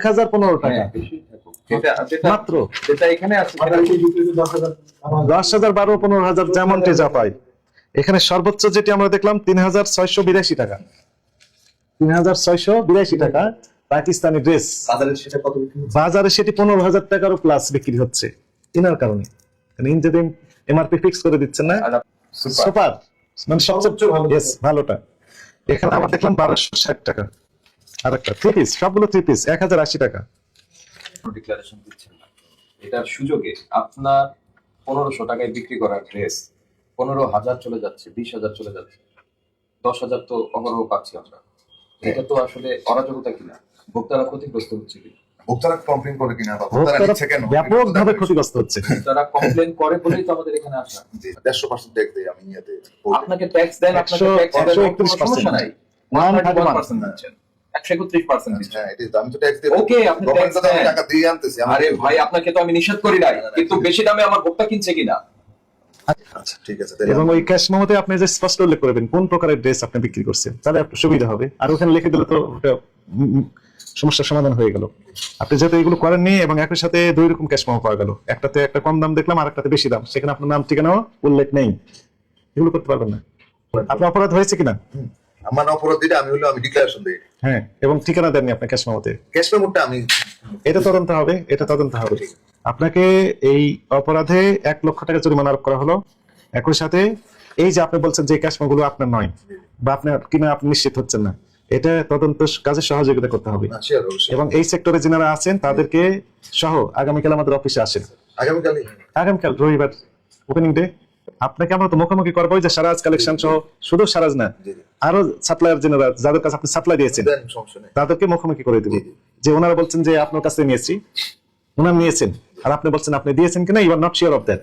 1015 টাকা মাত্র। 10,000 12 15,000 যেমনটি যা পাই। এখানে সর্বোচ্চ যেটি আমরা দেখলাম 3,682 টাকা, 3,682 টাকা পাকিস্তানি ড্রেস। বাজারে সেটি 15,000 টাকারও প্লাস বিক্রি হচ্ছে। কেনার কারণে যদি এমআরপি ফিক্স করে দিচ্ছেন না, সুপার মানে সবচেয়ে ভালোটা। এখানে আমরা দেখলাম 1260 টাকা। আরেকটা থ্রি পিস, সবগুলো থ্রি পিস 1,080 টাকা। ডিক্লারেশন দিচ্ছেন না, এটার সুযোগে আপনার 1500 টাকায় বিক্রি করার ড্রেস 15,000 চলে যাচ্ছে, 20,000 চলে যাচ্ছে, 10,000 তো অহরহ পাচ্ছি আমরা। এটা তো আসলে অরাজকতা কিনা, ভোক্তারা ক্ষতিগ্রস্ত হচ্ছে কিনা, ভোক্তারা কমপ্লেইন করে কিনা বা ভোক্তারা নিচ্ছে কেন, ব্যাপকভাবে ক্ষতিগ্রস্ত হচ্ছে। তারা কমপ্লেন করে বলেই তো আমাদের এখানে আসা। 150% ট্যাক্স দেই আমি ইয়াতে। আপনাকে ট্যাক্স দেন, আপনাকে ট্যাক্স দেন, কোনো সমস্যা নাই। 131% দিচ্ছেন, 131% দিচ্ছেন। হ্যাঁ, এটা আমি তো ট্যাক্স দেই। ওকে, আপনি ট্যাক্স দেন, টাকা দিয়ে আনতেছি। আরে ভাই, আপনাকে তো আমি নিষেধ করি নাই, কিন্তু বেশি দামে আমার ভোক্তা কিনছে কিনা। আচ্ছা ঠিক আছে। এবং ওই ক্যাশ মেমোতে আপনি যে স্পষ্ট উল্লেখ করবেন কোন প্রকারের ড্রেস আপনি বিক্রি করছেন, তাহলে একটু সুবিধা হবে। আর ওখানে লিখে দিলে তো ওটা সমস্যার সমাধান হয়ে গেল। আপনি যেহেতু এগুলো করেননি এবং একই সাথে দুই রকম ক্যাশ মেমো পাওয়া গেল, একটাতে একটা কম দাম দেখলাম আর একটাতে বেশি দাম, সেখানে আপনার নাম ঠিকানাও উল্লেখ নেই, এগুলো করতে পারবেন না। আপনার অপরাধ হয়েছে কিনা? আমার অপরাধ দিটা আমি ডিক্লারেশন দেই। হ্যাঁ, এবং ঠিকানা দেননি আপনার ক্যাশ মেমোতে। ক্যাশ মেমোটা আমি এটা তদন্ত হবে, এটা তদন্ত হবে। আপনাকে এই অপরাধে 1 লক্ষ টাকা জরিমানা আরোপ করা হলো। একই সাথে এই যে আপনি বলছেন যে ক্যাশ মেমোগুলো আপনার নয় বা আপনার কিনা আপনি নিশ্চিত হচ্ছেন না, এটা তদন্ত কাজে সহযোগিতা করতে হবে। এবং এই সেক্টরে যারা আছেন তাদেরকে সহ আগামীকাল আমাদের অফিসে আসেন। আগামীকাল রবিবার ওপেনিং ডে। আপনাকে আমরা তো মুখোমুখি করবো যে সারাজ কালেকশন সহ, শুধু সারাজ না, আরো সাপ্লায়ার যারা যাদের কাছে আপনি সাপ্লাই দিয়েছেন তাদেরকে মুখোমুখি করে দিব। যে ওনারা বলছেন যে আপনার কাছে নিয়েছি, ওনারা নিয়েছেন, আর আপনি বলছেন আপনি দিয়েছেন কিনা, you are not sure of that.